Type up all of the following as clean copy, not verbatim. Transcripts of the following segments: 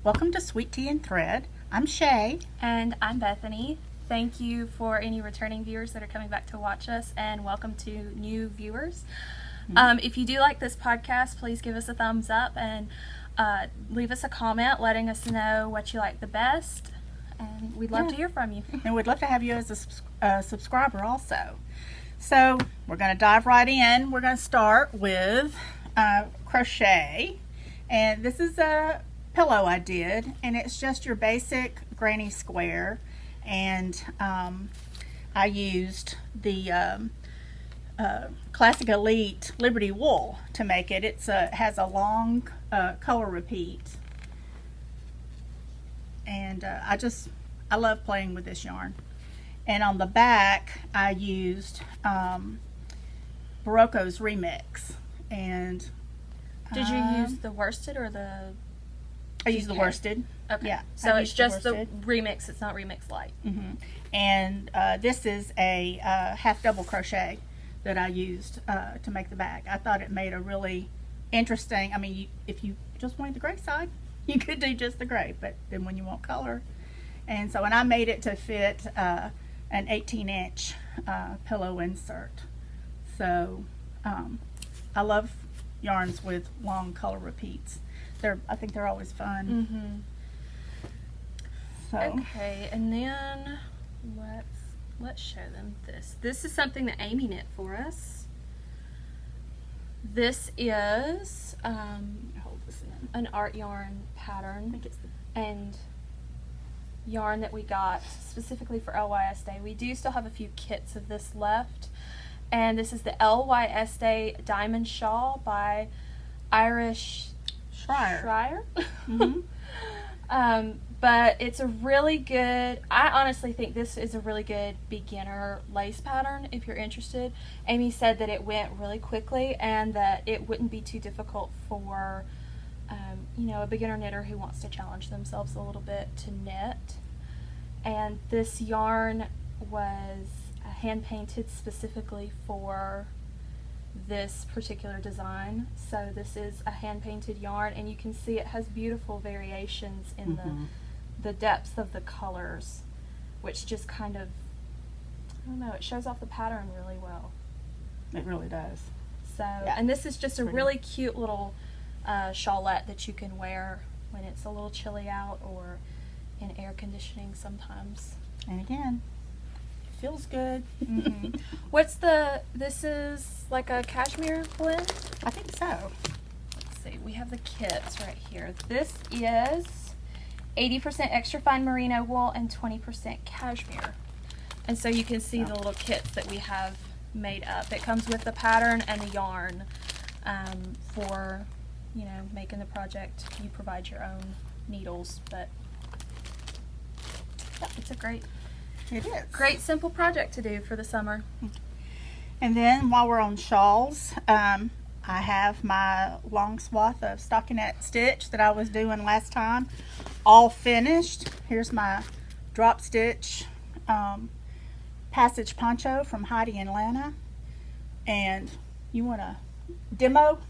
Welcome to Sweet Tea and Thread. I'm Shai. And I'm Bethany. Thank you for any returning viewers that are coming back to watch us, and welcome to new viewers. If you do like this podcast, please give us a thumbs up and leave us a comment letting us know what you like the best, and we'd love to hear from you. And we'd love to have you as a subscriber also. So we're going to dive right in. We're going to start with crochet, and this is a pillow I did, and it's just your basic granny square, and I used the Classic Elite Liberty wool to make it. It has a long color repeat, and I love playing with this yarn. And on the back I used Berroco's Remix. And did you use the worsted or the I used the worsted. Okay. Yeah. So it's just the remix. It's not remix light. Mm-hmm. And this is a half double crochet that I used to make the bag. I thought it made a really interesting. I mean, if you just wanted the gray side, you could do just the gray. But then when you want color, and so and I made it to fit an 18-inch pillow insert. So I love yarns with long color repeats. I think they're always fun. Mm-hmm. So. Okay, and then let's show them this. This is something that Amy knit for us. This is hold this in. An Artyarn pattern. I think it's and yarn that we got specifically for LYS Day. We do still have a few kits of this left, and this is the LYS Day Diamond Shawl by Irish Schreier. Mm-hmm. But it's a really good, I honestly think this is a really good beginner lace pattern if you're interested. Amy said that it went really quickly and that it wouldn't be too difficult for a beginner knitter who wants to challenge themselves a little bit to knit. And this yarn was hand painted specifically for this particular design. So this is a hand painted yarn, and you can see it has beautiful variations in the depth of the colors, which just kind of, I don't know, it shows off the pattern really well. It really does. So, yeah. And this is just a really cute little shawlette that you can wear when it's a little chilly out or in air conditioning sometimes. And again, it feels good. Mm-hmm. This is like a cashmere blend? I think so. Let's see, we have the kits right here. This is 80% extra fine merino wool and 20% cashmere. And so you can see the little kits that we have made up. It comes with the pattern and the yarn for, making the project. You provide your own needles, but yeah, it's a great simple project to do for the summer. And then while we're on shawls, I have my long swath of stockinette stitch that I was doing last time all finished. Here's my drop stitch passage poncho from Heidi and Lana. And you want a demo?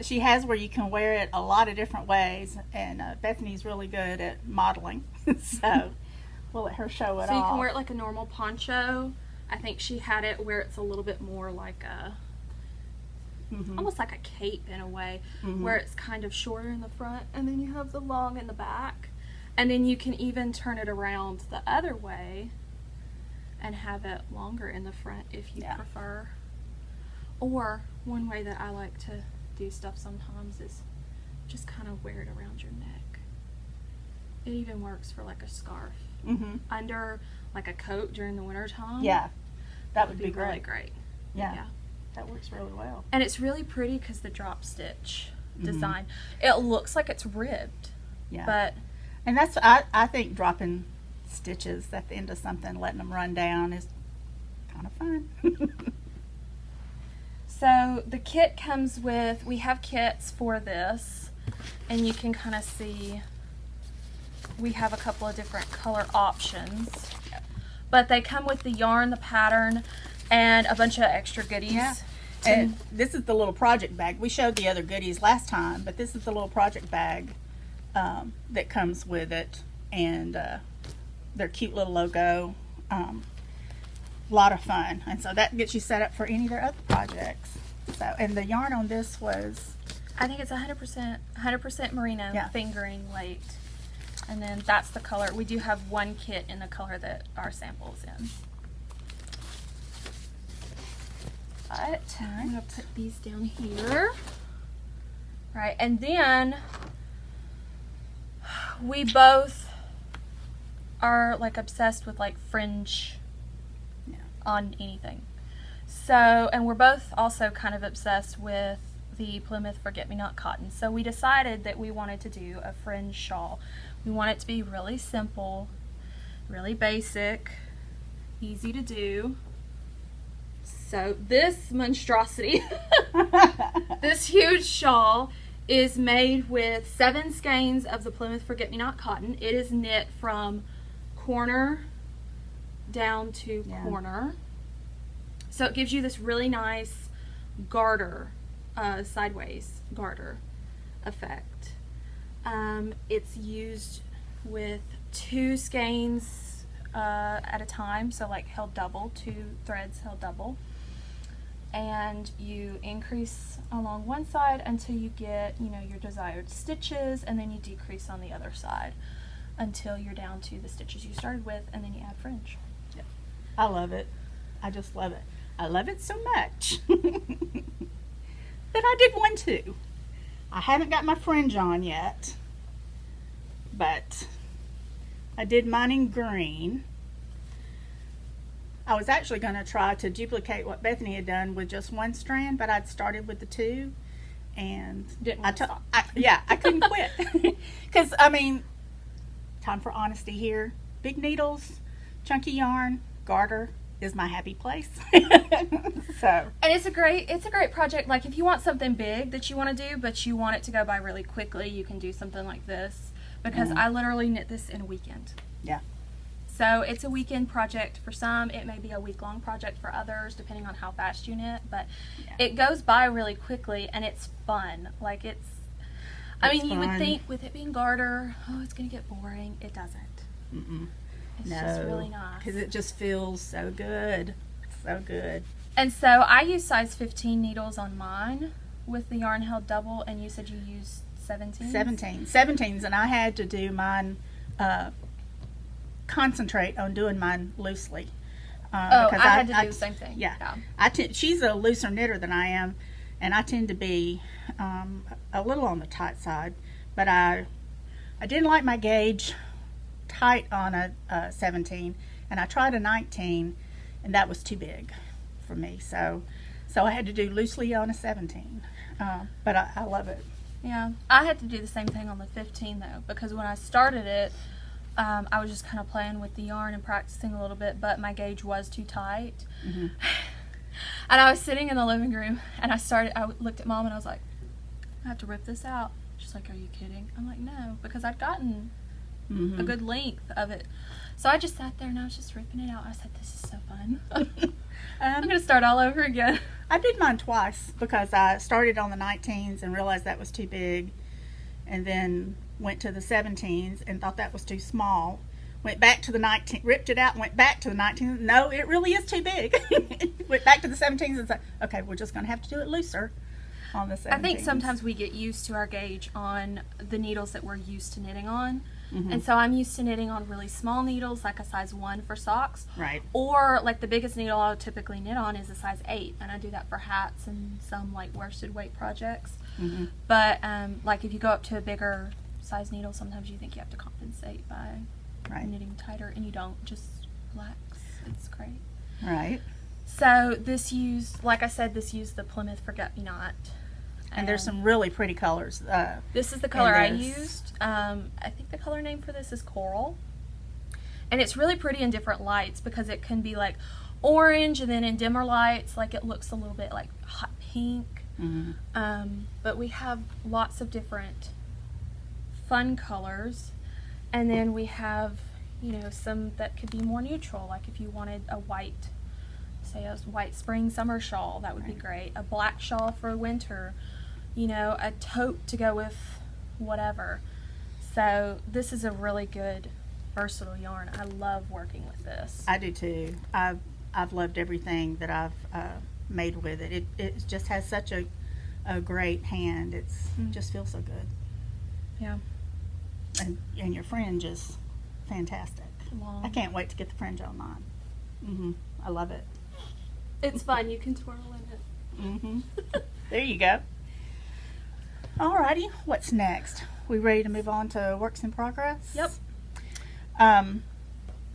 She has where you can wear it a lot of different ways, and Bethany's really good at modeling, so we'll let her show it off. So you can wear it like a normal poncho. I think she had it where it's a little bit more like a, almost like a cape in a way, where it's kind of shorter in the front, and then you have the long in the back, and then you can even turn it around the other way and have it longer in the front if you prefer. Or one way that I like to do stuff sometimes is just kind of wear it around your neck. It even works for like a scarf under like a coat during the winter time. Yeah, that would be really great. Yeah, that works really well. And it's really pretty because the drop stitch design, it looks like it's ribbed. Yeah, and that's I think dropping stitches at the end of something, letting them run down, is kind of fun. So the kit comes with, we have kits for this, and you can kind of see we have a couple of different color options, but they come with the yarn, the pattern, and a bunch of extra goodies. Yeah. And this is the little project bag. We showed the other goodies last time, but this is the little project bag that comes with it, and their cute little logo. A lot of fun, and so that gets you set up for any of their other projects. So, and the yarn on this was, I think it's 100% merino, Yeah. fingering weight, and then that's the color. We do have one kit in the color that our sample's in. But I'm gonna put these down here. Right, and then we both are like obsessed with like fringe on anything. So, and we're both also kind of obsessed with the Plymouth Forget-Me-Not cotton. So we decided that we wanted to do a fringe shawl. We want it to be really simple, really basic, easy to do. So this monstrosity, this huge shawl is made with 7 skeins of the Plymouth Forget-Me-Not cotton. It is knit from corner down to corner. So it gives you this really nice garter, sideways garter effect. It's used with 2 skeins at a time, so like held double, 2 threads held double. And you increase along one side until you get, you know, your desired stitches, and then you decrease on the other side until you're down to the stitches you started with, and then you add fringe. Yep. I love it. I just love it. I love it so much that I did one too. I haven't got my fringe on yet, but I did mine in green. I was actually going to try to duplicate what Bethany had done with just 1 strand, but I'd started with the 2, and Didn't I couldn't quit. Because, I mean, time for honesty here. Big needles, chunky yarn, garter is my happy place. So, and it's a great project. Like if you want something big that you want to do, but you want it to go by really quickly, you can do something like this, because I literally knit this in a weekend. Yeah. So it's a weekend project for some. It may be a week-long project for others, depending on how fast you knit. But it goes by really quickly, and it's fun. Like it's I mean, you would think with it being garter, oh, it's going to get boring. It doesn't. Mm-mm. It's just really nice. Because it just feels so good. So good. And so I use size 15 needles on mine with the yarn held double, and you said you used 17? 17s, and I had to do mine, concentrate on doing mine loosely. Because I had to do the same thing. Yeah. She's a looser knitter than I am, and I tend to be a little on the tight side, but I didn't like my gauge tight on a 17, and I tried a 19, and that was too big for me, so I had to do loosely on a 17, but I love it. Yeah, I had to do the same thing on the 15 though, because when I started it, I was just kind of playing with the yarn and practicing a little bit, but my gauge was too tight. Mm-hmm. And I was sitting in the living room, and I looked at Mom, and I was like, I have to rip this out. She's like, are you kidding? I'm like, no, because I'd gotten a good length of it. So I just sat there, and I was just ripping it out. I said, this is so fun. I'm going to start all over again. I did mine twice, because I started on the 19s and realized that was too big, and then went to the 17s and thought that was too small. Went back to the 19, ripped it out, and went back to the 19. No, it really is too big. Went back to the 17s and said, okay, we're just going to have to do it looser on the 17s. I think sometimes we get used to our gauge on the needles that we're used to knitting on. Mm-hmm. And so I'm used to knitting on really small needles, like a size 1 for socks. Right. Or like the biggest needle I'll typically knit on is a size 8. And I do that for hats and some like worsted weight projects. Mm-hmm. But like if you go up to a bigger size needle, sometimes you think you have to compensate by knitting tighter, and you don't. Just relax. It's great. Right. So this used, like I said, this used the Plymouth Forget-Me-Not. And there's some really pretty colors. This is the color I used. I think the color name for this is Coral. And it's really pretty in different lights, because it can be like orange, and then in dimmer lights, like it looks a little bit like hot pink. Mm-hmm. But we have lots of different fun colors. And then we have, you know, some that could be more neutral, like if you wanted a white say a white spring summer shawl, that would be great. A black shawl for winter, you know, a tote to go with whatever. So this is a really good versatile yarn. I love working with this. I do too. I've loved everything that I've made with it. It just has such a great hand. It's just feels so good. Yeah. And your fringe is fantastic. Long. I can't wait to get the fringe on mine. I love it. It's fun. You can twirl in it. There you go. Alrighty, what's next? We ready to move on to works in progress? Yep.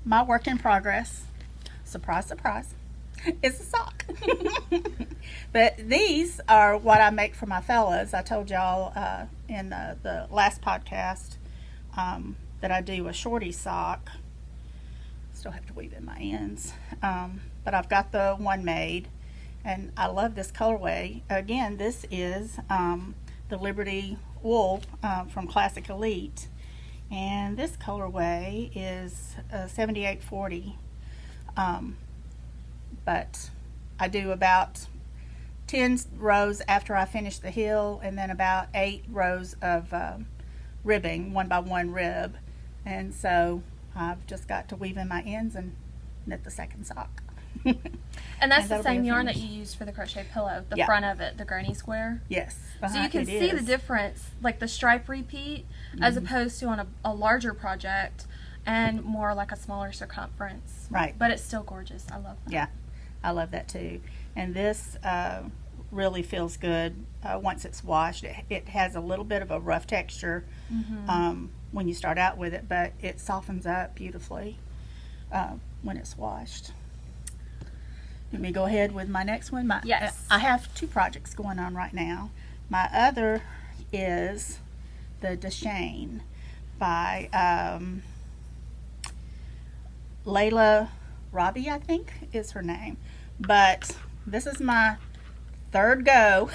My work in progress, surprise, surprise, is a sock. But these are what I make for my fellas. I told y'all in the last podcast that I do a shorty sock. Still have to weave in my ends. But I've got the one made, and I love this colorway. Again, this is the Liberty wool from Classic Elite, and this colorway is 7840. But I do about 10 rows after I finish the heel, and then about 8 rows of ribbing, 1 by 1 rib, and so I've just got to weave in my ends and knit the second sock. And that's the same yarn that you use for the crochet pillow, the front of it, the granny square. Yes. So you can see the difference, like the stripe repeat, as opposed to on a larger project and more like a smaller circumference. Right. But it's still gorgeous. I love that. Yeah, I love that too. And this really feels good once it's washed. It has a little bit of a rough texture when you start out with it, but it softens up beautifully when it's washed. Let me go ahead with my next one. Yes. I have 2 projects going on right now. My other is the Deschain by Leila Robbie, I think is her name. But this is my 3rd go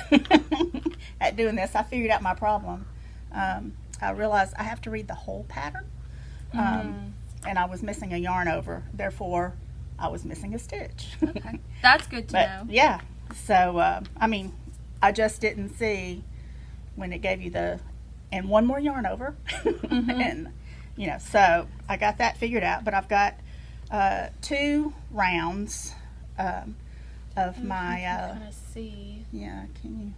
at doing this. I figured out my problem. I realized I have to read the whole pattern, and I was missing a yarn over. Therefore, I was missing a stitch. Okay. That's good to know. Yeah. So, I mean, I just didn't see when it gave you and one more yarn over. And, you know, so I got that figured out. But I've got 2 rounds of my. Kind of see. Yeah, do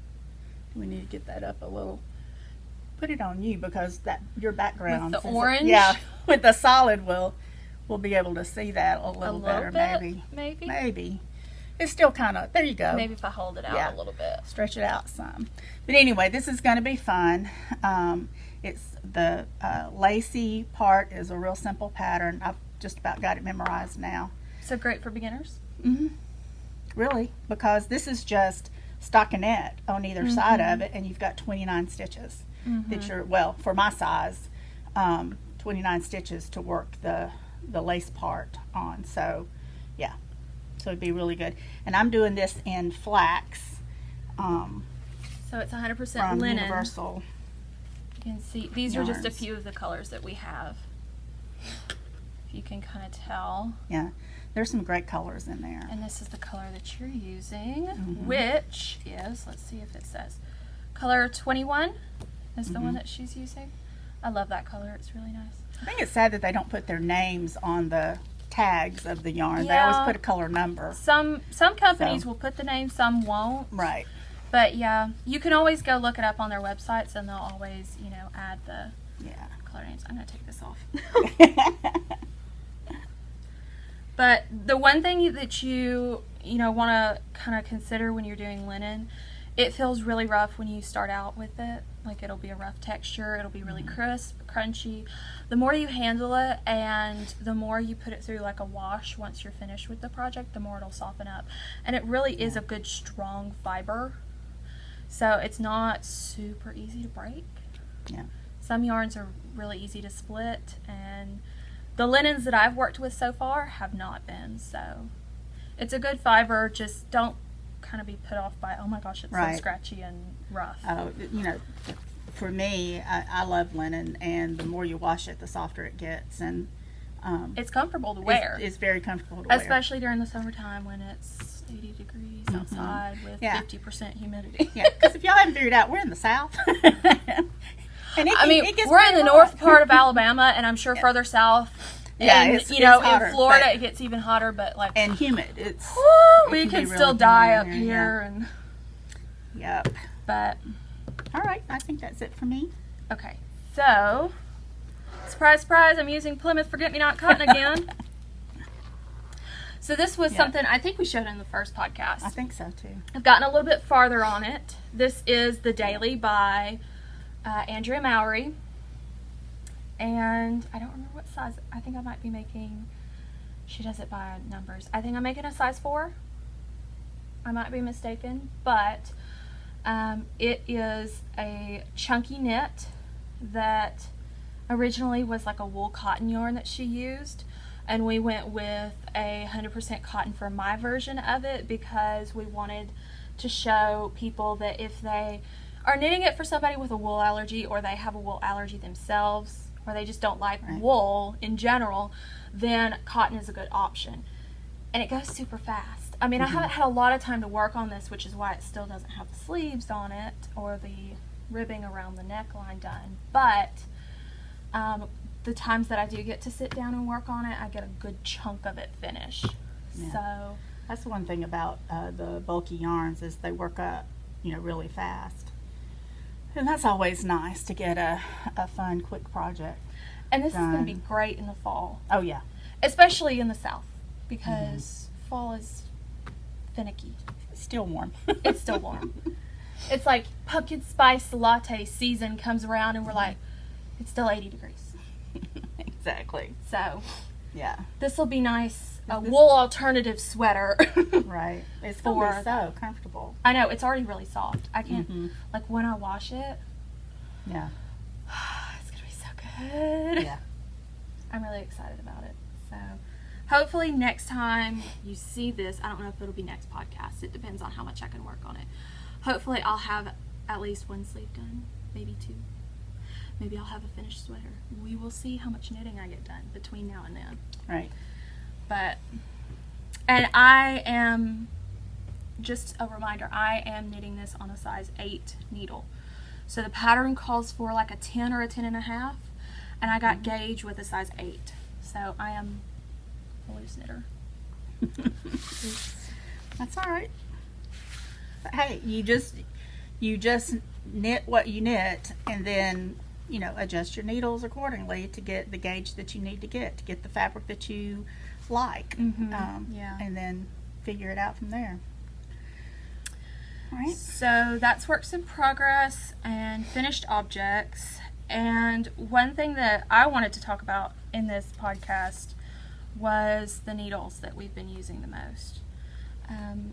we need to get that up a little? Put it on you because your background. With the orange? Yeah, with the solid we'll be able to see that a little better, bit, maybe. Maybe. It's still kind of, there you go. Maybe if I hold it out a little bit. Stretch it out some. But anyway, this is going to be fun. It's the lacy part is a real simple pattern. I've just about got it memorized now. So great for beginners? Really, because this is just stockinette on either side of it, and you've got 29 stitches that you're, well, for my size, 29 stitches to work the lace part on. So yeah, so it'd be really good. And I'm doing this in Flax, so it's 100% from linen. Universal. You can see these are just a yarns. few of the colors that we have, if you can kind of tell. Yeah, there's some great colors in there. And this is the color that you're using, which is, let's see if it says, color 21 is the one that she's using. I love that color. It's really nice. I think it's sad that they don't put their names on the tags of the yarn. They Yeah. always put a color number. Some companies will put the name, some won't. Right. But yeah, you can always go look it up on their websites, and they'll always, you know, add the color names. I'm gonna take this off. But the one thing that you want to kind of consider when you're doing linen, it feels really rough when you start out with it. Like, it'll be a rough texture, it'll be really crisp, crunchy. The more you handle it and the more you put it through like a wash once you're finished with the project, the more it'll soften up. And it really is a good strong fiber. So it's not super easy to break. Yeah. Some yarns are really easy to split, and the linens that I've worked with so far have not been. So it's a good fiber. Just don't kind of be put off by, oh my gosh, it's so scratchy and rough. Oh, you know, for me, I love linen, and the more you wash it, the softer it gets, and it's comfortable to wear. It's very comfortable to wear. Especially during the summertime when it's 80 degrees outside with 50% humidity. Yeah, because if y'all haven't figured out, we're in the South. And it gets we're in the pretty north hot. part of Alabama, and I'm sure further south. Yeah, and, it's in hotter, Florida, but- it gets even hotter, but like, And humid. It's we can can be still really die humid up in here, and Yep. but All right, I think that's it for me. okay. So, surprise, surprise! I'm using Plymouth Forget-Me-Not cotton again. So this was something I think we showed in the first podcast. I think so too. I've gotten a little bit farther on it. This is the Daily by Andrea Mowry. And I don't remember what size. I think I might be making, she does it by numbers. I think I'm making a size 4. I might be mistaken. But it is a chunky knit that originally was like a wool cotton yarn that she used. And we went with a 100% cotton for my version of it because we wanted to show people that if they are knitting it for somebody with a wool allergy, or they have a wool allergy themselves, or they just don't like wool in general, then cotton is a good option. And it goes super fast. I mean, I haven't had a lot of time to work on this, which is why it still doesn't have the sleeves on it or the ribbing around the neckline done. But the times that I do get to sit down and work on it, I get a good chunk of it finished. Yeah. So That's the one thing about the bulky yarns is they work up, really fast. And that's always nice to get a fun, quick project. and this is going to done. be great in the fall, Oh, yeah. especially in the South, because fall is finicky. It's still warm. It's still warm. It's like pumpkin spice latte season comes around and we're like, it's still 80 degrees. Exactly. So Yeah. this will be nice. A This- wool alternative sweater. Right. It's going to For- be so comfortable. I know, it's already really soft. I can't, Mhm. like when I wash it, Yeah. it's going to be so good. Yeah. I'm really excited about it. So hopefully next time you see this, I don't know if it'll be next podcast. It depends on how much I can work on it. Hopefully I'll have at least one sleeve done, maybe 2. Maybe I'll have a finished sweater. We will see how much knitting I get done between now and then. Right. But, and I am, just a reminder, I am knitting this on a size 8 needle. So the pattern calls for like a 10 or a 10.5, and I got gauge with a size 8. So I am a loose knitter. That's all right. But hey, you just knit what you knit, and then adjust your needles accordingly to get the gauge that you need to get the fabric that you like. Yeah. And then figure it out from there. All right. So that's works in progress and finished objects. And one thing that I wanted to talk about in this podcast was the needles that we've been using the most.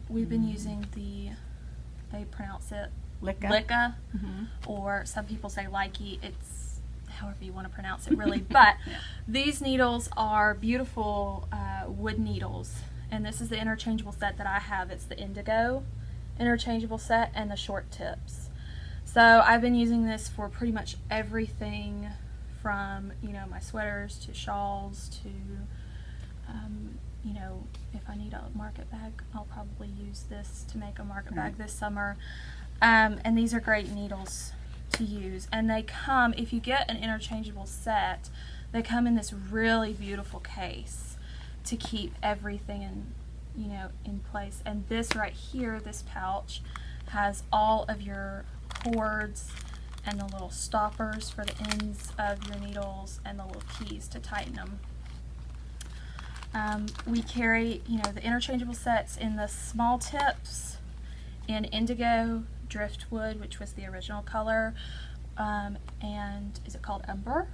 We've been using they pronounce it Licka, or some people say likey. It's however you want to pronounce it, really. But these needles are beautiful wood needles, and this is the interchangeable set that I have. It's the indigo interchangeable set and the short tips. So I've been using this for pretty much everything from my sweaters to shawls to if I need a market bag, I'll probably use this to make a market bag this summer. And these are great needles to use. And they come, if you get an interchangeable set, they come in this really beautiful case to keep everything in place. And this right here, this pouch, has all of your cords and the little stoppers for the ends of your needles and the little keys to tighten them. We carry, the interchangeable sets in the small tips, in indigo, driftwood, which was the original color, and is it called umber?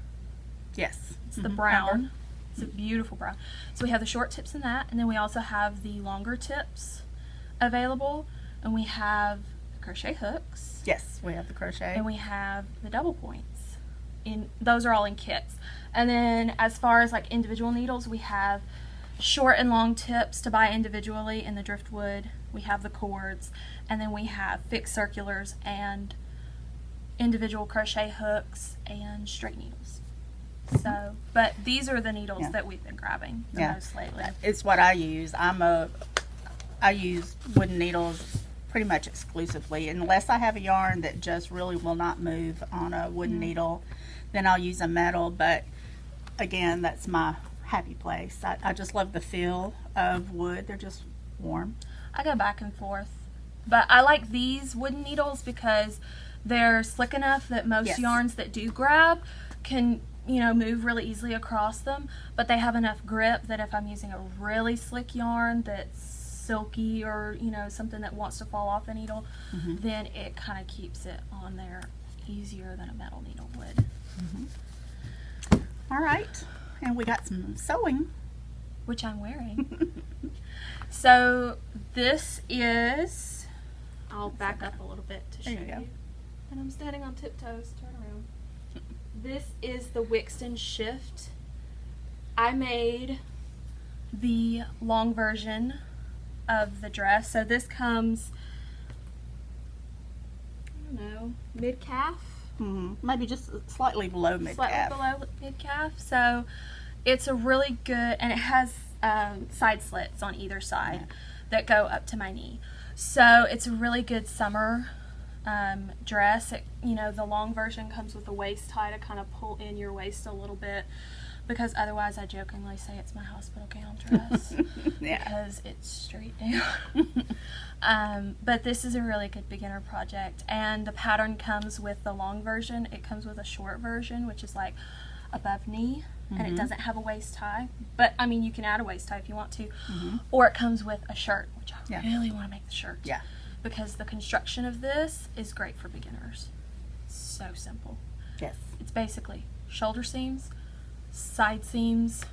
Yes. It's the brown. Umber. It's a beautiful brown. So we have the short tips in that, and then we also have the longer tips available, and we have the crochet hooks. Yes, we have the crochet. And we have the double points. Those are all in kits. And then as far as like individual needles, we have short and long tips to buy individually in the driftwood. We have the cords, and then we have fixed circulars and individual crochet hooks and straight needles. So, but these are the needles that we've been grabbing the most lately. It's what I use. I'm a I use wooden needles pretty much exclusively, unless I have a yarn that just really will not move on a wooden needle, then I'll use a metal. But again, that's my happy place. I just love the feel of wood. They're just warm. I go back and forth, but I like these wooden needles because they're slick enough that most Yes. yarns that do grab can, you know, move really easily across them, but they have enough grip that if I'm using a really slick yarn that's silky or, you know, something that wants to fall off the needle, then it kind of keeps it on there easier than a metal needle would. All right, and we got some sewing. Which I'm wearing. So this is, I'll back up a little bit to show There you go. you. And I'm standing on tiptoes, turn around. This is the Wixton Shift. I made the long version of the dress. So this comes, I don't know, mid-calf? Maybe just slightly below mid-calf. Slightly below mid-calf. So it's a really good, and it has side slits on either side that go up to my knee. So it's a really good summer dress. It, you know, the long version comes with a waist tie to kind of pull in your waist a little bit, because otherwise I jokingly say it's my hospital gown dress because it's straight down. But this is a really good beginner project, and the pattern comes with the long version. It comes with a short version, which is like above knee, and it doesn't have a waist tie, but I mean, you can add a waist tie if you want to, or it comes with a shirt, which I really want to make the shirt, because the construction of this is great for beginners. So simple. Yes. It's basically shoulder seams, side seams,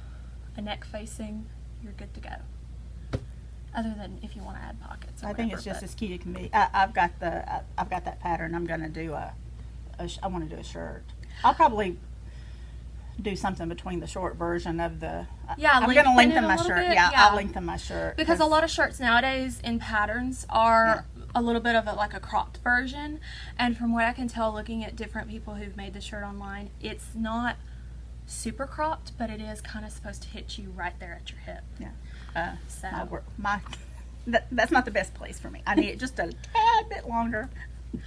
a neck facing, you're good to go. Other than if you want to add pockets. Or I think whatever, it's just but as cute as it can be. I've got that pattern. I'm gonna do I want to do a shirt. I'll probably do something between the short version of the. I'm gonna lengthen lengthen it a my little shirt. bit, Yeah, yeah. I'll lengthen my shirt because a lot of shirts nowadays in patterns are a little bit of like a cropped version, and from what I can tell looking at different people who've made the shirt online, it's not super cropped, but it is kind of supposed to hit you right there at your hip. Yeah. So That's not the best place for me. I need it just a tad bit longer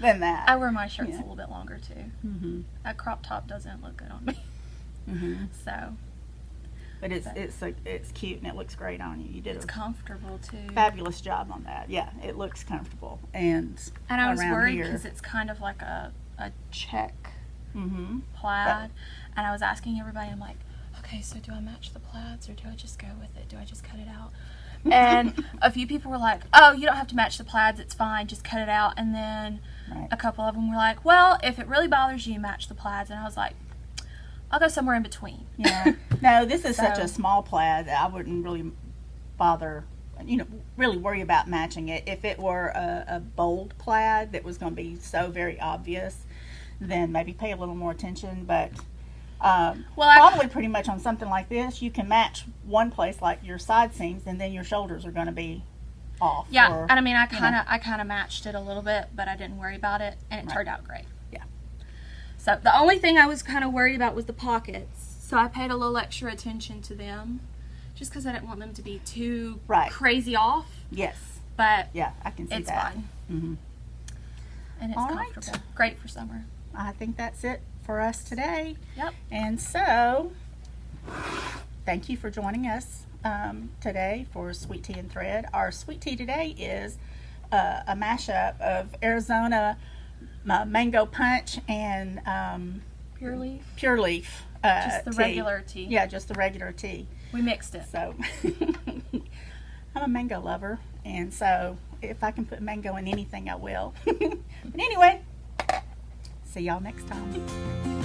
than that. I wear my shirts a little bit longer too. A crop top doesn't look good on me. So, but it's cute and it looks great on you. You did it's a comfortable too. fabulous job on that. Yeah, it looks comfortable. And I was around worried here- because it's kind of like a check Mhm. plaid, and I was asking everybody, I'm like, okay, so do I match the plaids or do I just go with it? Do I just cut it out? And a few people were like, oh, you don't have to match the plaids, it's fine, just cut it out. And then a couple of them were like, well, if it really bothers you, match the plaids. And I was like, I'll go somewhere in between. Yeah. No, this is such a small plaid that I wouldn't really bother, really worry about matching it. If it were a bold plaid that was going to be so very obvious, then maybe pay a little more attention. But probably pretty much on something like this, you can match one place, like your side seams, and then your shoulders are going to be off. Yeah, and I mean, I kind of matched it a little bit, but I didn't worry about it, and it turned out great. Yeah. So the only thing I was kind of worried about was the pockets. So I paid a little extra attention to them, just because I didn't want them to be too crazy off. Yes. But yeah, I can see it's that. fine. Mm-hmm. And it's comfortable. Great for summer. I think that's it for us today. Yep. And so, thank you for joining us today for Sweet Tea and Thread. Our sweet tea today is a mashup of Arizona mango punch and Pure leaf. Pure leaf. Just the tea. Regular tea. Yeah, just the regular tea. We mixed it. So, I'm a mango lover, and so if I can put mango in anything, I will. But anyway, see y'all next time.